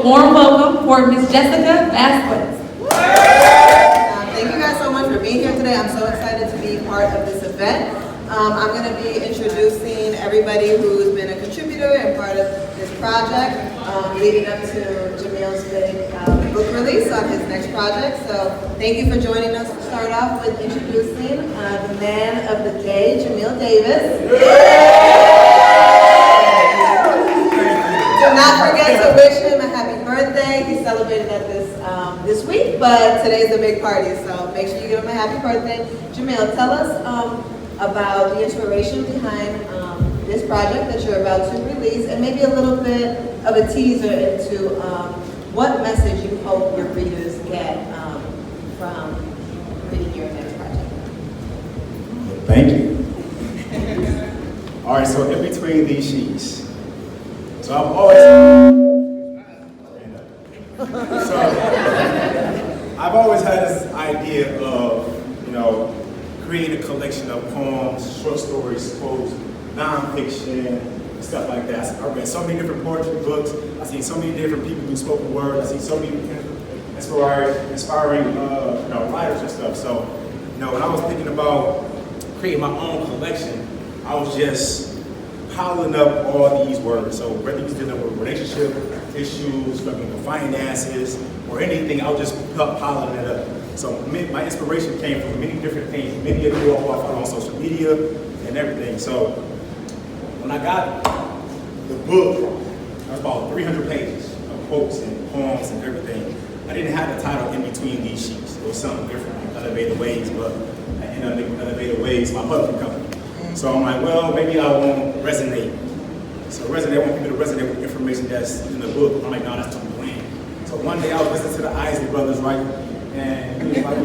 a warm welcome for Miss Jessica Vasquez. Thank you guys so much for being here today. I'm so excited to be part of this event. I'm going to be introducing everybody who's been a contributor and part of this project, leading up to Jameel's big book release on his next project. So thank you for joining us. We'll start off with introducing the man of the day, Jameel Davis. Do not forget to wish him a happy birthday. He celebrated that this week, but today's a big party, so make sure you give him a happy birthday. Jameel, tell us about the inspiration behind this project that you're about to release, and maybe a little bit of a teaser into what message you hope your readers get from reading your next project. Thank you. All right, so in between these sheets, so I've always had this idea of, creating a collection of poems, short stories, quotes, nonfiction, stuff like that. I read so many different poetry books. I've seen so many different people do spoken word. I've seen so many inspiring writers and stuff. So, when I was thinking about creating my own collection, I was just piling up all these words. So whether you're dealing with relationship issues, struggling with finances, or anything, I was just piling it up. So my inspiration came from many different things. Many of you all I follow on social media and everything. So when I got the book, it was about 300 pages of quotes and poems and everything. I didn't have the title in between these sheets. It was something different, like Elevated Ways, but I ended up making Elevated Ways my publishing company. So I'm like, well, maybe I won't resonate. So I want people to resonate with the information that's in the book. I'm like, no, that's too bland. So one day I was listening to the Isley Brothers, right? And he was like,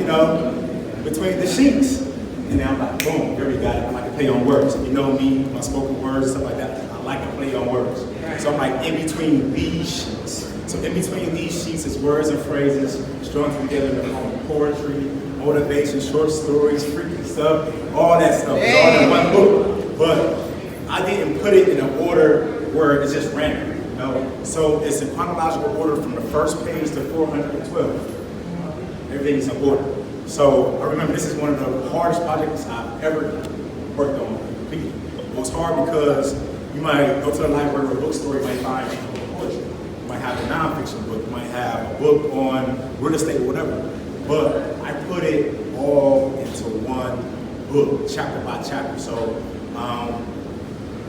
between the sheets. And then I'm like, boom, there we got it. I like to play on words. You know me, my spoken words, stuff like that. I like to play on words. So I'm like, in between these sheets. So in between these sheets is words and phrases strung together in the form of poetry, motivation, short stories, freaky stuff, all that stuff. It's all in one book. But I didn't put it in an order where it's just random. So it's in chronological order from the first page to 412. Everything is in order. So I remember this is one of the hardest projects I've ever worked on. It was hard because you might go to the library or a bookstore, you might find poetry. You might have a nonfiction book, you might have a book on real estate or whatever. But I put it all into one book, chapter by chapter. So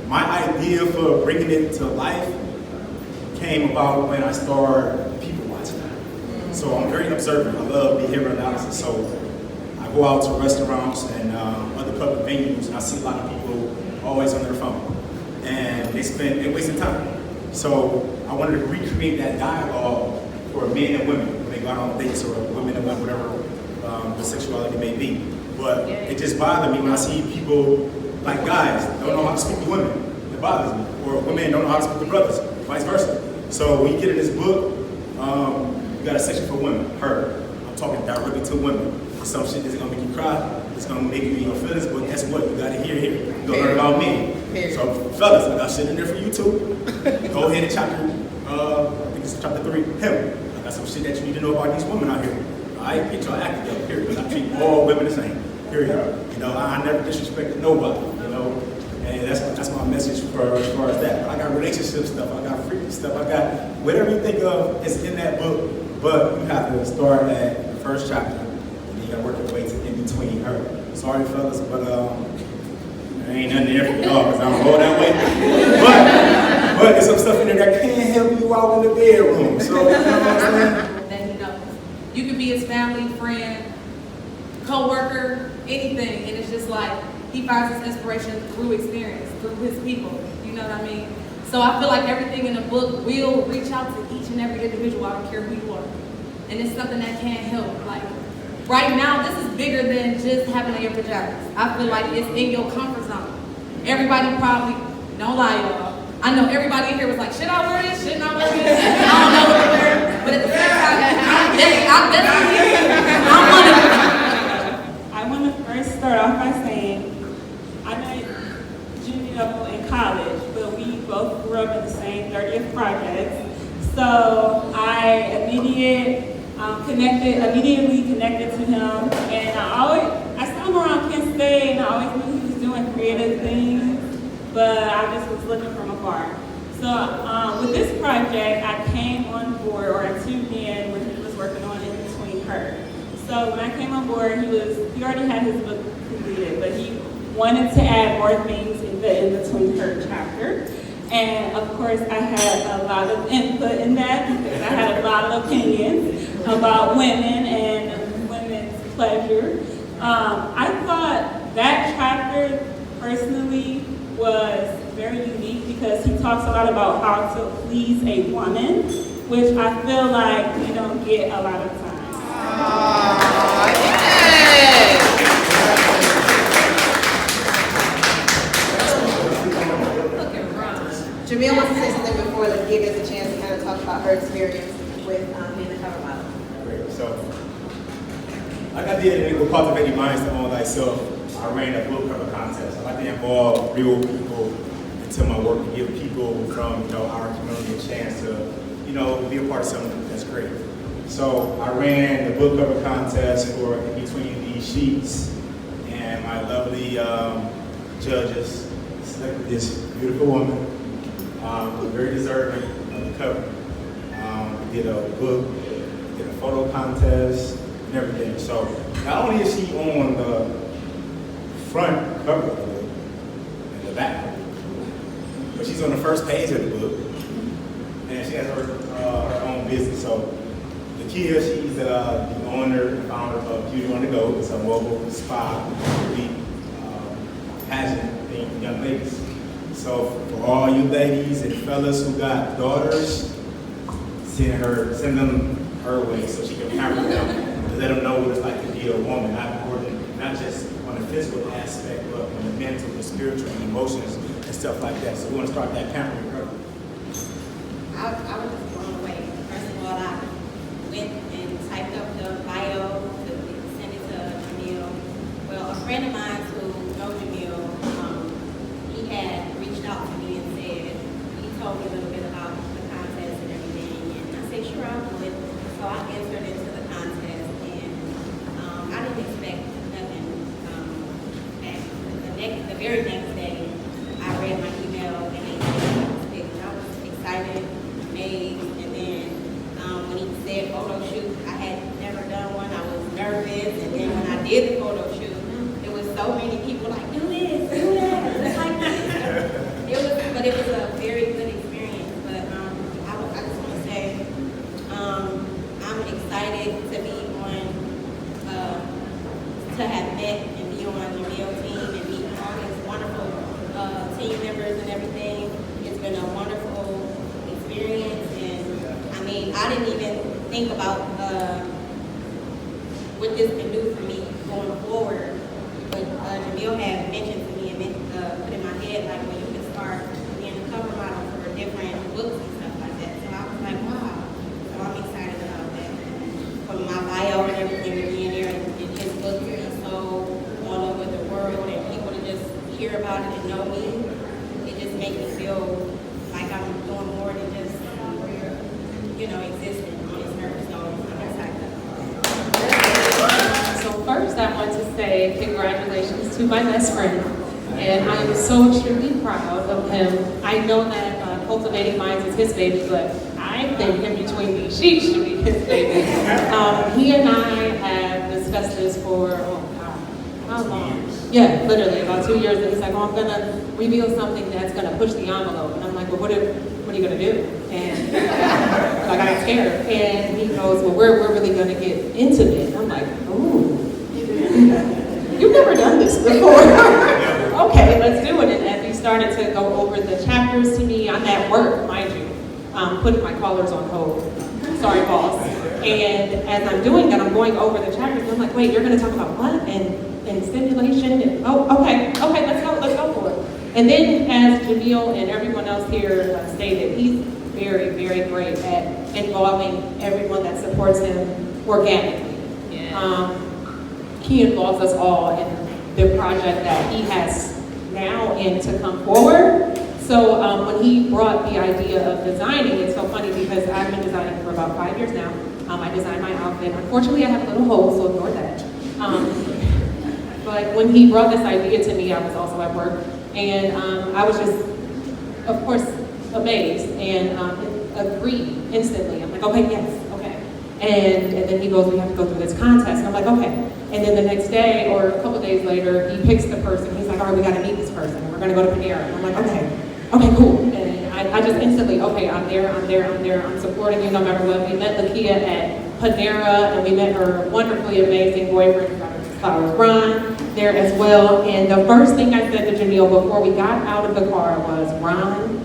my idea for bringing it to life came about when I started people watching. So I'm very observant. I love behavioral analysis. So I go out to restaurants and other public venues, and I see a lot of people always on their phone, and they're wasting time. So I wanted to recreate that dialogue for men and women when they go out on dates, or women and men, whatever the sexuality may be. But it just bothered me when I see people, like guys, don't know how to speak to women. It bothers me. Or women don't know how to speak to brothers, vice versa. So when you get in this book, you got a section for women, her. I'm talking directly to women. Some shit isn't gonna make you cry, it's gonna make you in your feelings, but guess what? You gotta hear here. You're gonna learn about men. So fellas, I got shit in there for you too. Go ahead and chapter, I think it's chapter 3, him. I got some shit that you need to know about these women out here. I get y'all act together, period. I treat all women the same, period. I never disrespected nobody, and that's my message for as far as that. I got relationship stuff, I got freaky stuff, I got whatever you think of is in that book, but you have to start at the first chapter, and you gotta work your way to in between her. Sorry fellas, but there ain't nothing there for y'all because I don't go that way. But there's some stuff in there that can help you out in the bedroom. So, you know what I'm saying? That he knows. You could be his family, friend, co-worker, anything, and it's just like he finds his inspiration through experience, through his people. You know what I mean? So I feel like everything in the book will reach out to each and every individual. I don't care who you are, and it's something that can't help. Like right now, this is bigger than just having on your pajamas. I feel like it's in your comfort zone. Everybody probably, don't lie, y'all. I know everybody in here was like, should I wear this? Shouldn't I wear this? I don't know what to wear, but at the same time, I want to first start off by saying I met Jameel in college, but we both grew up in the same 30th project. So I kid, immediately connected to him, and I saw him around Kent State, and I always knew he was doing creative things, but I just was looking from afar. So with this project, I came on board, or I tuned in when he was working on In Between Her. So when I came on board, he already had his book completed, but he wanted to add more things in the In Between Her chapter. And of course, I had a lot of input in that because I had a lot of opinions about women and women's pleasure. I thought that chapter personally was very unique because he talks a lot about how to please a woman, which I feel like we don't get a lot of times. Jameel wants to say something before the give us a chance to kind of talk about her experience with being a cover model. Great. So, like I did in Cultivating Minds to Own Thyself, I ran a book cover contest. I like to involve real people into my work and give people from our community a chance to be a part of something that's great. So I ran the book cover contest for In Between These Sheets, and my lovely judges selected this beautiful woman, very deserving of the cover. We did a book, did a photo contest, and everything. So not only is she on the front cover of the book and the back of the book, but she's on the first page of the book, and she has her own business. So Kia, she's the owner and founder of Beauty on the Go. It's a mobile spa, beauty, pageant thing for young ladies. So for all you ladies and fellas who got daughters, send them her way so she can parent them, to let them know what it's like to be a woman, not just on the physical aspect, but on the mental, the spiritual, and emotions, and stuff like that. So we want to start that parenting program. I was just blown away. First of all, I went and typed up the bio to send it to Jameel. Well, a friend of mine who knows Jameel, he had reached out to me and said, he told me a little bit about the contest and everything, and I said, sure, I'll do it. So I entered into the contest, and I didn't expect nothing. The very next day, I read my email, and they said I was picked. I was excited, amazed, and then when he said photo shoot, I had never done one. I was nervous, and then when I did the photo shoot, there was so many people like, do this, do that, like this. But it was a very good experience. But I just want to say, I'm excited to be on, to have met and be on the Jameel team and meet all these wonderful team members and everything. It's been a wonderful experience, and I mean, I didn't even think about what this can do for me going forward. But Jameel had mentioned to me and put in my head, like, well, you can start being a cover model for different books and stuff like that. So I was like, wow. So I'm excited about that. From my bio and everything to being there and his book to be sold all over the world and people to just hear about it and know me, it just makes me feel like I'm doing more than just, existing on this earth. So I'm excited. So first I want to say congratulations to my best friend. And I am so extremely proud of him. I know that Cultivating Minds is his baby, but I think In Between These Sheets should be his baby. He and I have discussed this for, how long? Yeah, literally about 2 years. And he's like, I'm going to reveal something that's going to push the envelope. And I'm like, well, what are you going to do? And I got scared. And he goes, well, we're really going to get intimate. I'm like, ooh, you've never done this before. Okay, let's do it. And as we started to go over the chapters to me, I'm at work, mind you, putting my callers on hold. Sorry, boss. And as I'm doing that, I'm going over the chapters. And I'm like, wait, you're going to talk about what? And stimulation? And, okay, let's go for it. And then, as Jameel and everyone else here stated, he's very, very great at involving everyone that supports him organically. Yeah. He involves us all in the project that he has now and to come forward. So when he brought the idea of designing, it's so funny because I've been designing for about 5 years now. I designed my outfit. Unfortunately, I have a little hole, so ignore that. But when he brought this idea to me, I was also at work, and I was just, of course, amazed and agreed instantly. I'm like, okay, yes, okay. And then he goes, we have to go through this contest. And I'm like, okay. And then the next day, or a couple days later, he picks the person. He's like, all right, we got to meet this person. We're going to go to Panera. And I'm like, okay, cool. And I just instantly, okay, I'm there. I'm supporting you no matter what. We met Lakia at Panera, and we met her wonderfully amazing boyfriend, Flowers Ron, there as well. And the first thing I said to Jameel before we got out of the car was, Ron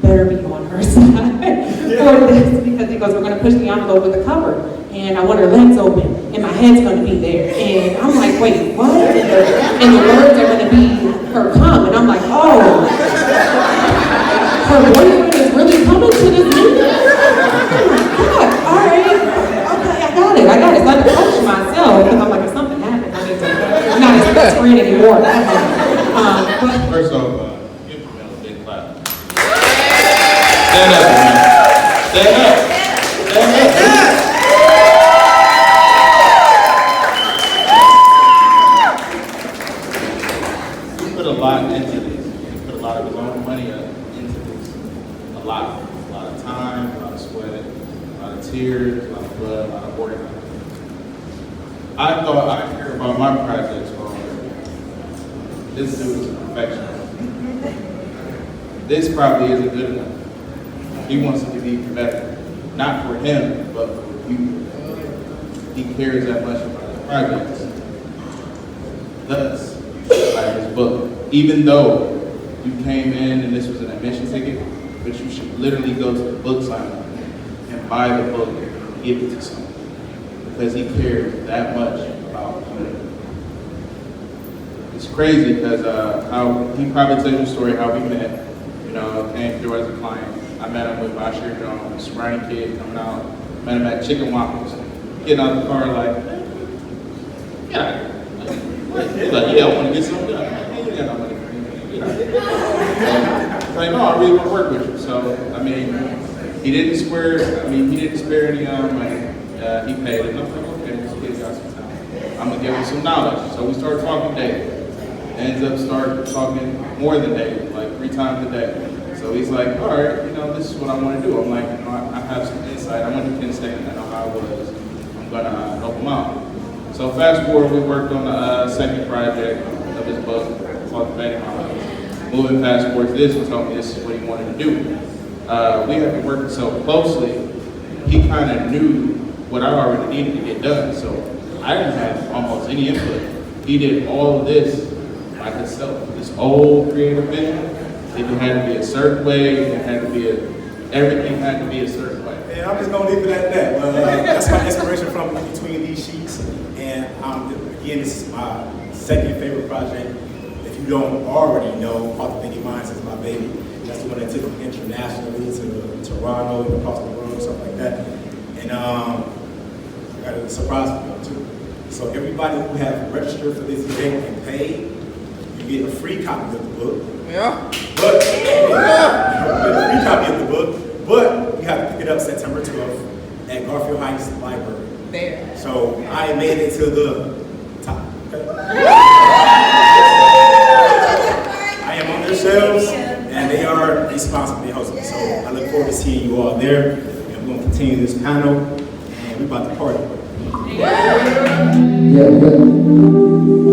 better be on her side for this, because he goes, we're going to push the envelope with the cover. And I want her legs open, and my head's going to be there. And I'm like, wait, what? And the words are going to be her come. And I'm like, oh, her boyfriend is really coming to this meeting? Oh my God, all right. Okay, I got it. So I had to coach myself, because I'm like, if something happens, I'm not his best friend anymore. First off, give Jameel a big clap. Stand up, man. Stand up. He put a lot into this. He put a lot of his own money into this. A lot of time, a lot of sweat, a lot of tears, a lot of blood, a lot of work. I thought I care about my projects for this dude is a perfectionist. This probably isn't good enough. He wants it to be better. Not for him, but for you. He cares that much about his projects. Thus, you buy his book. Even though you came in and this was an admission ticket, but you should literally go to the book signing and buy the book and give it to someone. Because he cares that much about you. It's crazy because how he probably tells you a story how we met. You know, came through as a client. I met him with Bashir Jones, scrawny kid coming out. Met him at Chicken Waffles. Getting out the car like, get out of here. He's like, yeah, I want to get something done. I'm like, you got no money for anything. Get out of here. He's like, no, I really want to work with you. So, I mean, he didn't spare any money. He paid it. And I'm like, okay, this kid got some time. I'm going to give him some knowledge. So we started talking daily. Ends up start talking more than daily, like 3 times a day. So he's like, all right, you know, this is what I want to do. I'm like, you know, I have some insight. I went to Penn State and I know how it was. I'm going to help him out. So fast forward, we worked on the second project of his book called Unveiling. Moving fast forward to this, he told me this is what he wanted to do. We have been working so closely, he kind of knew what I already needed to get done. So I didn't have almost any input. He did all of this by himself. This whole creative vision, it had to be a certain way, everything had to be a certain way. And I'm just gonna leave it at that. That's my inspiration from between these sheets. And again, this is my second favorite project. If you don't already know, Unveiling Minds is my baby. That's the one that took me internationally to Toronto and across the world, stuff like that. And I got a surprise for you too. So everybody who have registered for this event and paid, you get a free copy of the book. Yeah. But you get a free copy of the book, but you have to pick it up September 12th at Garfield Heights Library. There. So I made it to the top. Okay? I am on their shelves, and they are responsibly hosted. So I look forward to seeing you all there, and we're going to continue this panel, and we're about to party. Yeah, good.